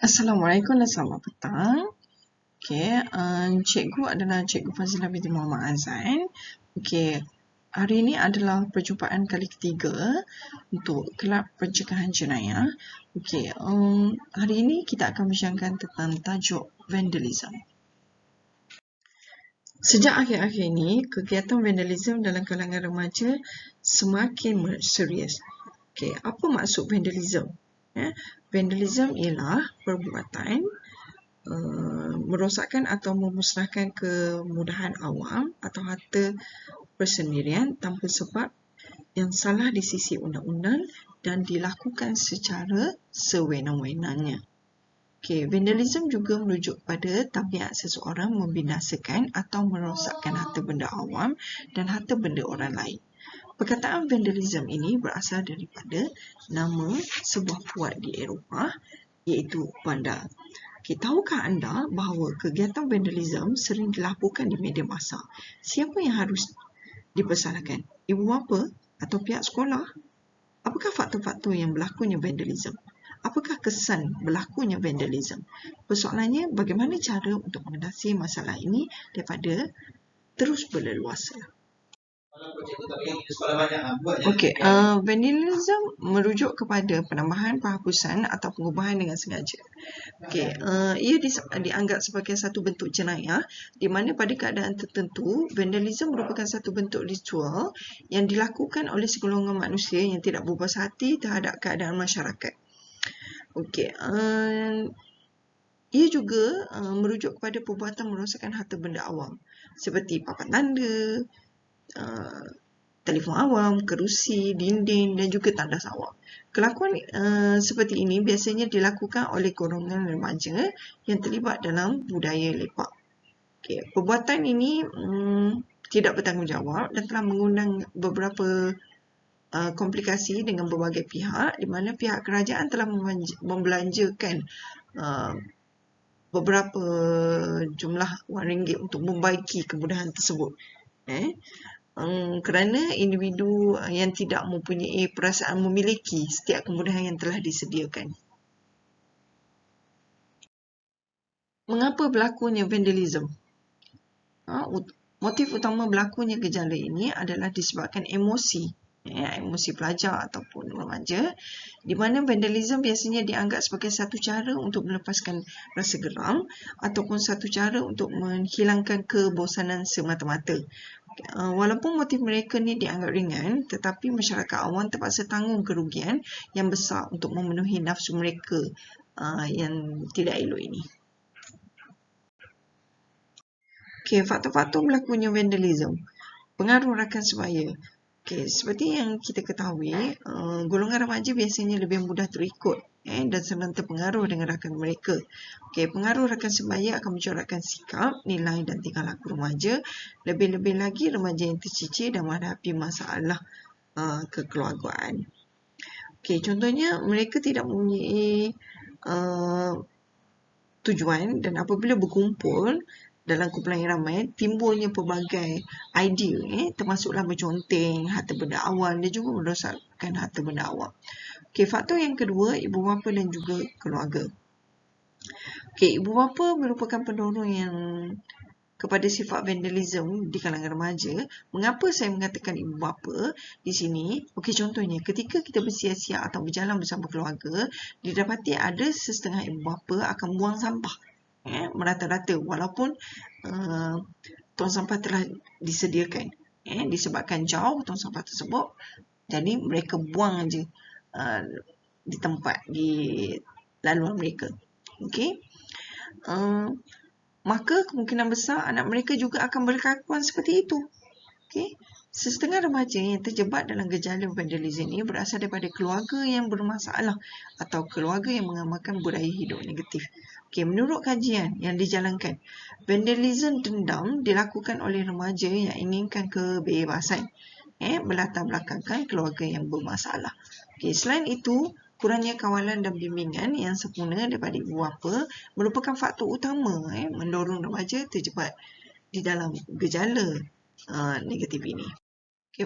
Assalamualaikum dan selamat petang. Cikgu adalah Cikgu Fazilah binti Muhammad Azan. Hari ini adalah perjumpaan kali ketiga untuk Kelab Pencegahan Jenayah. Hari ini kita akan bincangkan tentang tajuk vandalism. Sejak akhir-akhir ini, kegiatan vandalism dalam kalangan remaja semakin serius. Apa maksud vandalism? Vandalism ialah perbuatan merosakkan atau memusnahkan kemudahan awam atau harta persendirian tanpa sebab yang salah di sisi undang-undang dan dilakukan secara sewenang-wenangnya. Vandalism juga merujuk pada tabiat seseorang membinasakan atau merosakkan harta benda awam dan harta benda orang lain. Perkataan vandalism ini berasal daripada nama sebuah puak di Eropah iaitu bandar. Tahukah anda bahawa kegiatan vandalism sering dilakukan di media massa? Siapa yang harus dipersalahkan? Ibu bapa atau pihak sekolah? Apakah faktor-faktor yang berlakunya vandalism? Apakah kesan berlakunya vandalism? Persoalannya, bagaimana cara untuk mengatasi masalah ini daripada terus berleluasa? Vandalism merujuk kepada penambahan, penghapusan atau pengubahan dengan sengaja. Ia dianggap sebagai satu bentuk jenayah di mana pada keadaan tertentu vandalism merupakan satu bentuk ritual yang dilakukan oleh segolongan manusia yang tidak berpuas hati terhadap keadaan masyarakat. Ia juga merujuk kepada perbuatan merosakkan harta benda awam seperti papan tanda, telefon awam, kerusi, dinding dan juga tandas awam. Kelakuan seperti ini biasanya dilakukan oleh golongan remaja yang terlibat dalam budaya lepak. Perbuatan ini tidak bertanggungjawab dan telah mengundang beberapa komplikasi dengan berbagai pihak di mana pihak kerajaan telah membelanjakan beberapa jumlah wang ringgit untuk membaiki kemudahan tersebut. Kerana individu yang tidak mempunyai perasaan memiliki setiap kemudahan yang telah disediakan. Mengapa berlakunya vandalism? Motif utama berlakunya gejala ini adalah disebabkan emosi pelajar ataupun remaja, di mana vandalism biasanya dianggap sebagai satu cara untuk melepaskan rasa geram ataupun satu cara untuk menghilangkan kebosanan semata-mata. Walaupun motif mereka ni dianggap ringan, tetapi masyarakat awam terpaksa tanggung kerugian yang besar untuk memenuhi nafsu mereka yang tidak elok ini. Faktor-faktor berlakunya vandalism. Pengaruh rakan sebaya. Seperti yang kita ketahui, golongan remaja biasanya lebih mudah terikut dan senang terpengaruh dengan rakan mereka. Pengaruh rakan sebaya akan mencorakkan sikap, nilai dan tingkah laku remaja. Lebih-lebih lagi remaja yang tercicir dan menghadapi masalah kekeluargaan. Contohnya, mereka tidak mempunyai tujuan dan apabila berkumpul dalam kumpulan yang ramai, timbulnya pelbagai idea, termasuklah menconteng harta benda awam dan juga merosakkan harta benda awam. Faktor yang kedua, ibu bapa dan juga keluarga. Ibu bapa merupakan pendorong yang kepada sifat vandalism di kalangan remaja. Mengapa saya mengatakan ibu bapa di sini? Contohnya, ketika kita bersia-sia atau berjalan bersama keluarga, didapati ada sesetengah ibu bapa akan buang sampah merata-rata walaupun tong sampah telah disediakan. Disebabkan jauh tong sampah tersebut, jadi mereka buang aja di tempat di laluan mereka. Maka kemungkinan besar anak mereka juga akan berkelakuan seperti itu. Sesetengah remaja yang terjebak dalam gejala vandalism ini berasal daripada keluarga yang bermasalah atau keluarga yang mengamalkan budaya hidup negatif. Menurut kajian yang dijalankan, vandalism dendam dilakukan oleh remaja yang inginkan kebebasan, berlatar belakangkan keluarga yang bermasalah. Selain itu, kurangnya kawalan dan bimbingan yang sempurna daripada ibu bapa merupakan faktor utama mendorong remaja terjebak di dalam gejala negatif ini.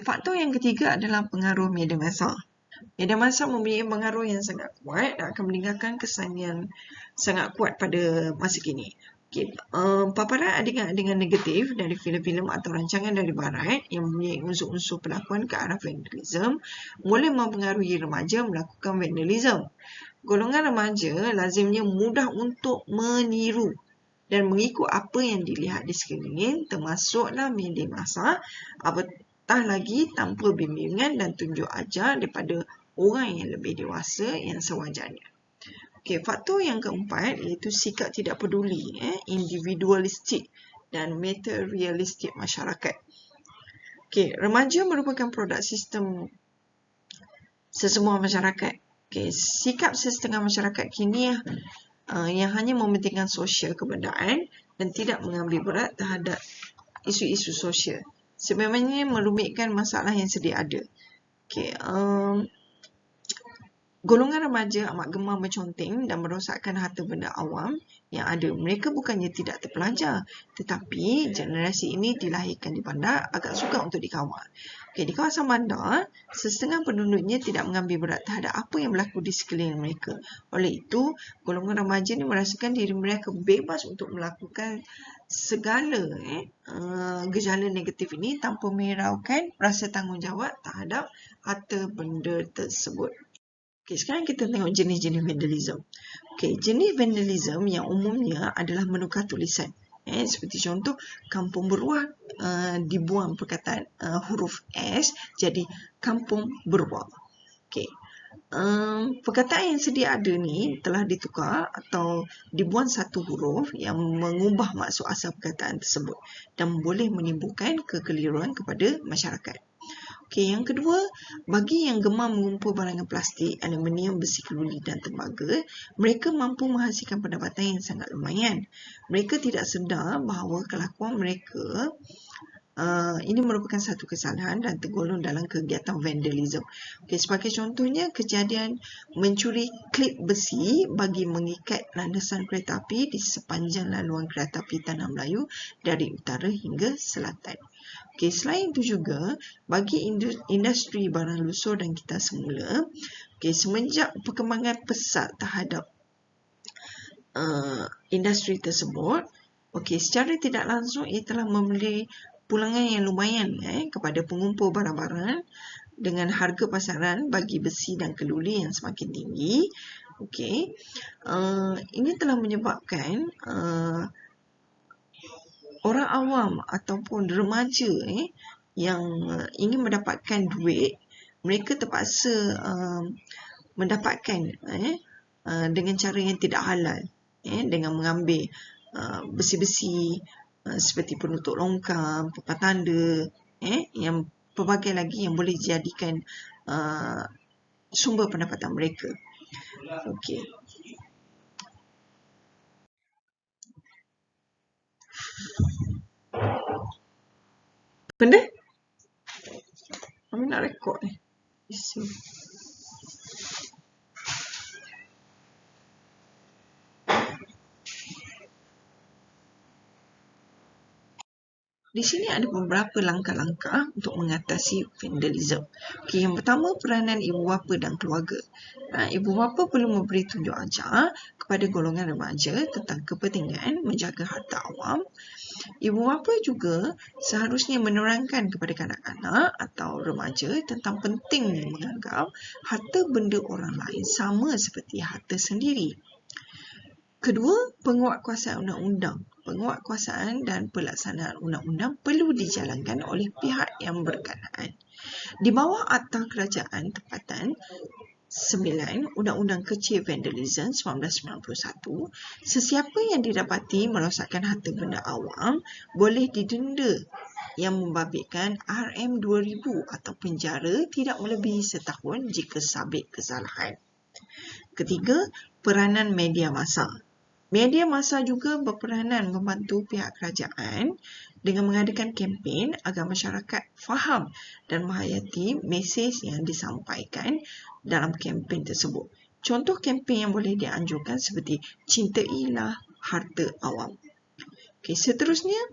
Faktor yang ketiga adalah pengaruh media massa. Media massa mempunyai pengaruh yang sangat kuat dan akan meninggalkan kesan yang sangat kuat pada masa kini. Okay. Paparan adegan-adegan negatif dari filem-filem atau rancangan dari barat yang mempunyai unsur-unsur pelakuan ke arah vandalism boleh mempengaruhi remaja melakukan vandalism. Golongan remaja lazimnya mudah untuk meniru dan mengikut apa yang dilihat di sekeliling, termasuklah media massa, apatah lagi tanpa bimbingan dan tunjuk ajar daripada orang yang lebih dewasa yang sewajarnya. Okay, faktor yang keempat iaitu sikap tidak peduli, individualistik dan materialistik masyarakat. Okay, remaja merupakan produk sistem sesebuah masyarakat. Okay, sikap setengah masyarakat kini yang hanya mementingkan sosial kebendaan dan tidak mengambil berat terhadap isu-isu sosial. Sebenarnya merumitkan masalah yang sedia ada. Okay, golongan remaja amat gemar menconteng dan merosakkan harta benda awam yang ada. Mereka bukannya tidak terpelajar, tetapi generasi ini dilahirkan di bandar agak suka untuk dikawal. Okay, di kawasan bandar, setengah penduduknya tidak mengambil berat terhadap apa yang berlaku di sekeliling mereka. Oleh itu, golongan remaja ini merasakan diri mereka bebas untuk melakukan segala gejala negatif ini tanpa menghiraukan rasa tanggungjawab terhadap harta benda tersebut. Okay, sekarang kita tengok jenis-jenis vandalism. Okay, jenis vandalism yang umumnya adalah menukar tulisan. Seperti contoh, kampung beruah dibuang perkataan huruf S jadi kampung beruah. Okay. Perkataan yang sedia ada ni telah ditukar atau dibuang satu huruf yang mengubah maksud asal perkataan tersebut dan boleh menimbulkan kekeliruan kepada masyarakat. Okay, yang kedua, bagi yang gemar mengumpul barangan plastik, aluminium, besi keluli dan tembaga, mereka mampu menghasilkan pendapatan yang sangat lumayan. Mereka tidak sedar bahawa kelakuan mereka ini merupakan satu kesalahan dan tergolong dalam kegiatan vandalism. Okay, sebagai contohnya, kejadian mencuri klip besi bagi mengikat landasan kereta api di sepanjang laluan kereta api Tanah Melayu dari utara hingga selatan. Okay, selain itu juga, bagi industri barang lusuh dan kita semula, okay, semenjak perkembangan pesat terhadap industri tersebut, okay, secara tidak langsung ia telah memberi pulangan yang lumayan kepada pengumpul barang-barang dengan harga pasaran bagi besi dan keluli yang semakin tinggi. Okay, ini telah menyebabkan orang awam ataupun remaja yang ingin mendapatkan duit, mereka terpaksa mendapatkan dengan cara yang tidak halal, dengan mengambil besi-besi seperti penutup longkang, papan tanda, yang pelbagai lagi yang boleh dijadikan sumber pendapatan mereka. Okey. Benda? Kami nak rekod ni. Di sini ada beberapa langkah-langkah untuk mengatasi vandalism. Okay, yang pertama, peranan ibu bapa dan keluarga. Ibu bapa perlu memberi tunjuk ajar kepada golongan remaja tentang kepentingan menjaga harta awam. Ibu bapa juga seharusnya menerangkan kepada kanak-kanak atau remaja tentang pentingnya menganggap harta benda orang lain sama seperti harta sendiri. Kedua, penguatkuasaan undang-undang. Penguatkuasaan dan pelaksanaan undang-undang perlu dijalankan oleh pihak yang berkenaan. Di bawah Akta Kerajaan Tempatan 9 Undang-Undang Kecil Vandalism 1991, sesiapa yang didapati merosakkan harta benda awam boleh didenda yang membabitkan RM2000 atau penjara tidak melebihi setahun jika sabit kesalahan. Ketiga, peranan media massa. Media massa juga berperanan membantu pihak kerajaan dengan mengadakan kempen agar masyarakat faham dan menghayati mesej yang disampaikan dalam kempen tersebut. Contoh kempen yang boleh dianjurkan seperti cintailah harta awam. Okay, seterusnya,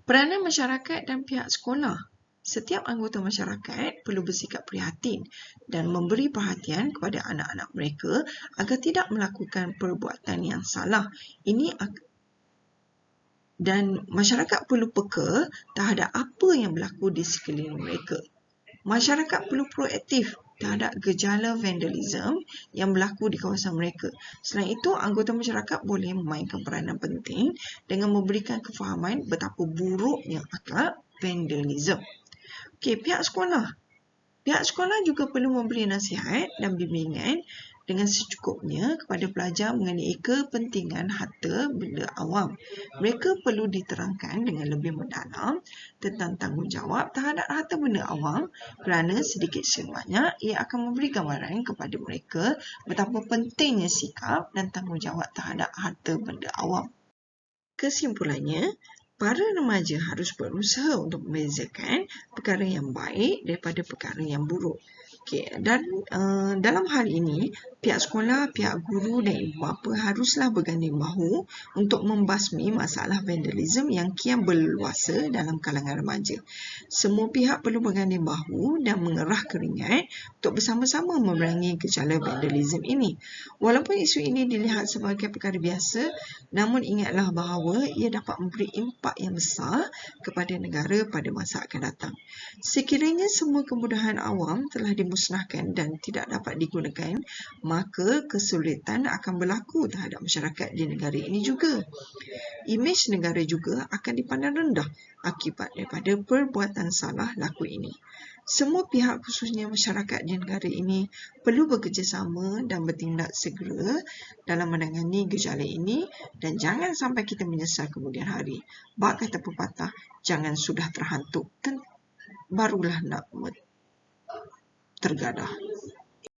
peranan masyarakat dan pihak sekolah. Setiap anggota masyarakat perlu bersikap prihatin dan memberi perhatian kepada anak-anak mereka agar tidak melakukan perbuatan yang salah. Dan masyarakat perlu peka terhadap apa yang berlaku di sekeliling mereka. Masyarakat perlu proaktif terhadap gejala vandalisme yang berlaku di kawasan mereka. Selain itu, anggota masyarakat boleh memainkan peranan penting dengan memberikan kefahaman betapa buruknya akhlak vandalisme. Okey, pihak sekolah. Pihak sekolah juga perlu memberi nasihat dan bimbingan dengan secukupnya kepada pelajar mengenai kepentingan harta benda awam. Mereka perlu diterangkan dengan lebih mendalam tentang tanggungjawab terhadap harta benda awam kerana sedikit sebanyak ia akan memberi gambaran kepada mereka betapa pentingnya sikap dan tanggungjawab terhadap harta benda awam. Kesimpulannya, para remaja harus berusaha untuk membezakan perkara yang baik daripada perkara yang buruk. Dan dalam hal ini, pihak sekolah, pihak guru dan ibu bapa haruslah berganding bahu untuk membasmi masalah vandalisme yang kian berleluasa dalam kalangan remaja. Semua pihak perlu berganding bahu dan mengerah keringat untuk bersama-sama memerangi gejala vandalisme ini. Walaupun isu ini dilihat sebagai perkara biasa, namun ingatlah bahawa ia dapat memberi impak yang besar kepada negara pada masa akan datang. Sekiranya semua kemudahan awam telah dimusnahkan dan tidak dapat digunakan, maka kesulitan akan berlaku terhadap masyarakat di negara ini juga. Imej negara juga akan dipandang rendah akibat daripada perbuatan salah laku ini. Semua pihak, khususnya masyarakat di negara ini, perlu bekerjasama dan bertindak segera dalam menangani gejala ini dan jangan sampai kita menyesal kemudian hari. Bak kata pepatah, jangan sudah terhantuk barulah nak tergadah.